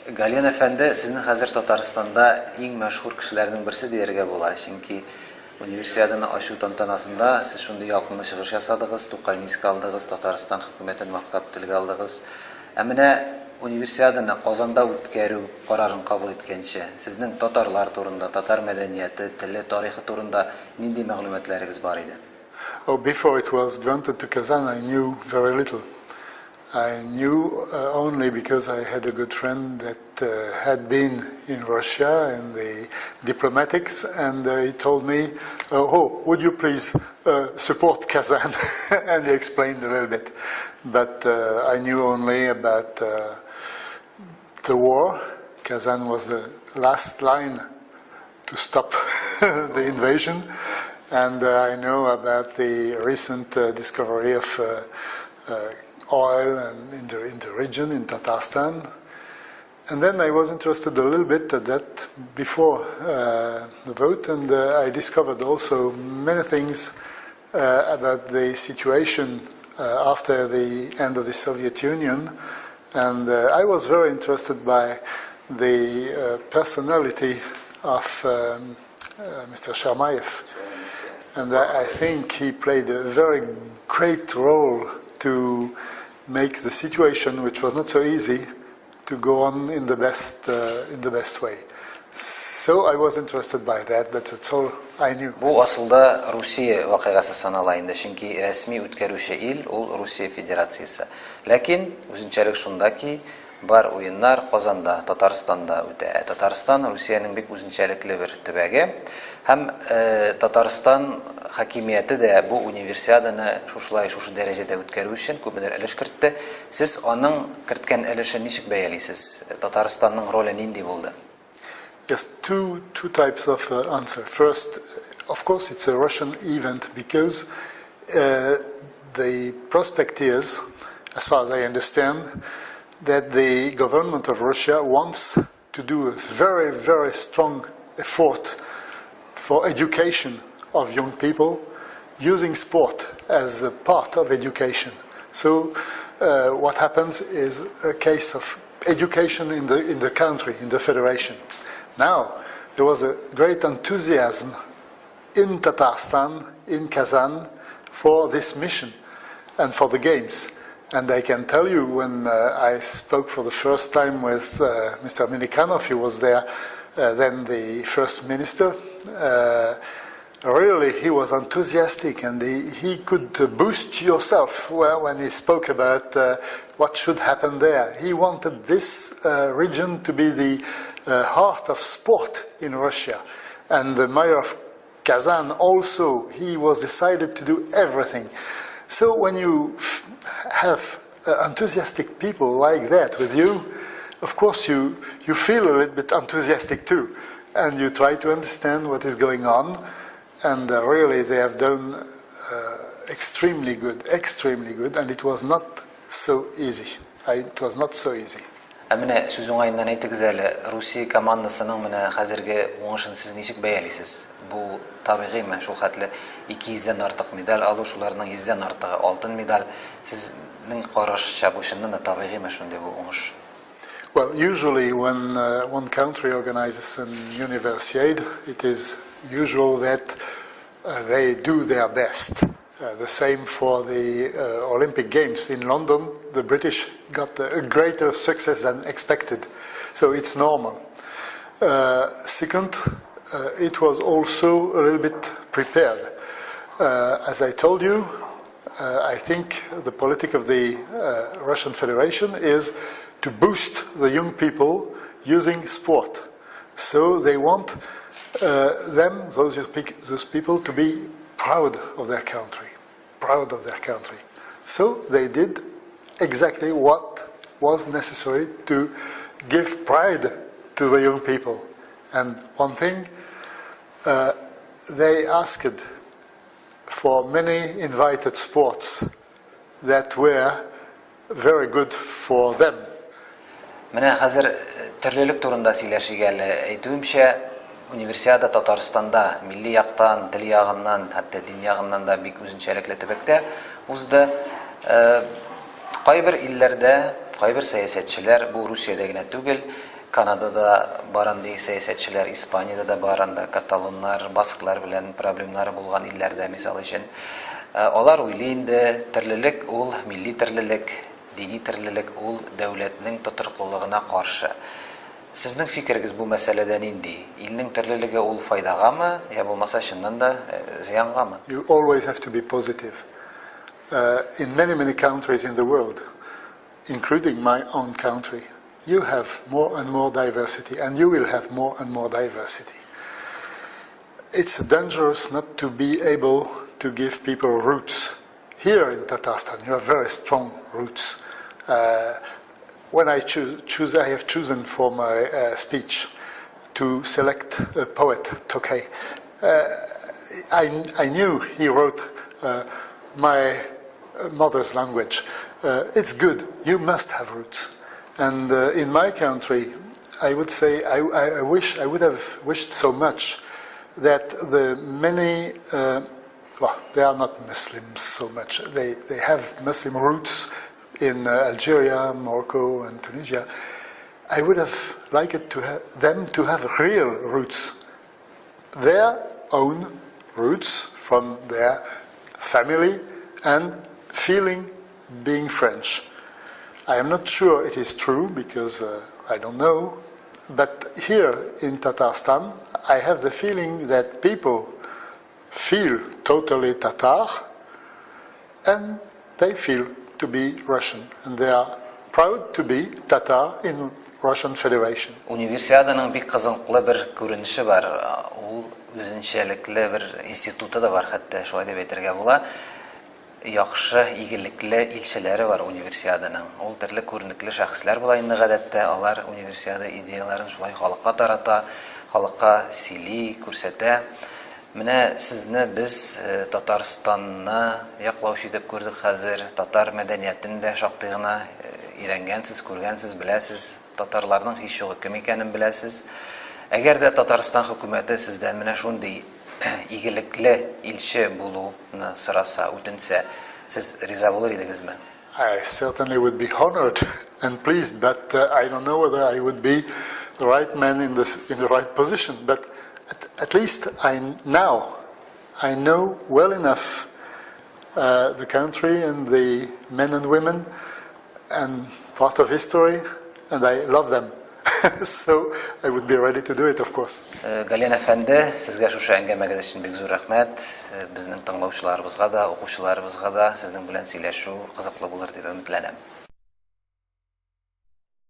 Гальен әфәнде, сезнең хәзер Татарстанда иң мәшһүр кешеләрнең берсе дияргә була. Чөнки универсиаданы ачу тантанасында сез шундый ялкынлы чыгыш ясадыгыз, Тукайны искә алдыгыз, Татарстан хөкүмәтен мактап телгә алдыгыз. Ә менә универсиаданы Казанда үткәрү карарын кабул иткәнче, сезнең татарлар турында, татар мәдәнияте, теле, тарихы турында нинди мәгълүматларыгыз бар иде? Oh, before it was granted to Kazan, I knew very little. I knew only because I had a good friend that had been in Russia in the diplomatics, and he told me, "Oh, would you please support Kazan?" And he explained a little bit, but I knew only about the war. Kazan was the last line to stop the invasion, and I know about the recent discovery of oil and in the region, in Tatarstan. And then I was interested a little bit at that before the vote, and I discovered also many things about the situation after the end of the Soviet Union. And I was very interested by the personality of Mr. Sharmayev. And I think he played a very great role to make the situation, which was not so easy, to go on in the best way. So I was interested by that, but that's all I knew. Бу асылда Русия вакыйгасы санала инде, чөнки рәсми үткәрүче ил ул Русия федерациясе. Ләкин үзенчәлек шунда ки, бар уеннар Казанда, Татарстанда үтә. Татарстан Русиянең бик үзенчәлекле бер төбәге. Һәм Татарстан хакимияте дә бу универсиаданы шушы дәрәҗәдә үткәрү өчен күпмедер өлеш кертте. Сез аның керткән өлешен ничек бәялисез? Татарстанның роле нинди булды? Yes, two types of answer. First, of course, it's a Russian event because the prospect is, as far as I understand, that the government of Russia wants to do a very, very strong effort for education of young people using sport as a part of education. So what happens is a case of education in the country, in the federation. Now, there was a great enthusiasm in Tatarstan, in Kazan, for this mission and for the games. And I can tell you, when I spoke for the first time with Mr. Minikhanov, he was there, then the first minister, really he was enthusiastic, and he could boost yourself when he spoke about what should happen there. He wanted this region to be the heart of sport in Russia. And the mayor of Kazan also, he was decided to do everything. So when you have enthusiastic people like that with you, of course you feel a little bit enthusiastic too, and you try to understand what is going on, and really they have done extremely good, and it was not so easy. It was not so easy. Менә сүз уңайыннан әйтегез әле, Русия командасының менә хәзерге уңышын сез ничек бәялисез? Бу табигыйме, шул хәтле 200-дән артык медаль алу, шуларның 100-дән артыгы алтын медаль. Сезнең карашча бу чыннан да табигыйме шундый бу уңыш? Well, usually when one country organizes an universiade, it is usual that they do their best. The same for the Olympic Games in London. The British got a greater success than expected, so it's normal. Second, it was also a little bit prepared. As I told you, I think the politic of the Russian Federation is to boost the young people using sport. So they want those people to be proud of their country. So they did exactly what was necessary to give pride to the young people. And one thing, they asked for many invited sports that were very good for them. Менә хәзер төрлелек турында сөйләшергә әйтүемчә, универсиада Татарстанда милли яктан, тел ягыннан, хәтта дин ягыннан да бик үзенчәлекле төбәктә узды. Кайбер илләрдә кайбер сәясәтчеләр, бу Русиядә генә түгел, Канадада баранды сәясәтчеләр, Испаниядә да баранда каталоннар, басклар белән проблемнары булган илләрдә, мисал өчен, алар уйлый инде, төрлелек ул милли төрлелек, дини төрлелек ул дәүләтнең тотрыклылыгына каршы. Сезнең фикерегез бу мәсьәләдә нинди? Илнең төрлелеге ул файдагамы, я булмаса чыннан да зыянгамы? You always have to be positive. In many countries in the world, including my own country, you have more and more diversity, and you will have more and more diversity. It's dangerous not to be able to give people roots. Here in Tatarstan, you have very strong roots. When I I have chosen for my speech to select a poet, Tokay. I knew he wrote my mother's language. It's good. You must have roots. And in my country, I would say I would have wished so much that the many, they are not Muslims so much. They have Muslim roots in Algeria, Morocco, and Tunisia. I would have liked them to have real roots, their own roots from their family and feeling being French. I am not sure it is true because I don't know, but here in Tatarstan, I have the feeling that people feel totally Tatar and they feel to be Russian, and they are proud to be Tatar in Russian Federation. Универсиаданың бик кызыклы бер күренеше бар. Ул үзенчәлекле бер институты да бар, хәтта шулай дип әйтергә була. Яхшы, игелекле илчеләре бар универсиаданың. Ул төрле күренекле шәхесләр була инде гадәттә. Алар универсиада идеяларын шулай халыкка тарата, халыкка сөйли, күрсәтә. Менә сезне без Татарстанны яклаучы дип күрдек хәзер. Татар мәдәниятен дә шактый гына өйрәнгәнсез, күргәнсез, беләсез. Татарларның һич югы кем икәнен беләсез. Әгәр дә Татарстан хөкүмәте сездән менә шундый игелекле илче булуны сораса, үтенсә, сез риза булыр идегезме? I certainly would be honored and pleased, but I don't know whether I would be the right man in the right position. But at least now I know well enough the country and the men and women and part of history, and I love them. So I would be ready to do it, of course. Гальен әфәнде, сезгә шушы әңгәмәгез өчен бик зур рәхмәт. Безнең тыңлаучыларыбызга да, укучыларыбызга да сезнең белән сөйләшү кызыклы булыр дип өметләнәм.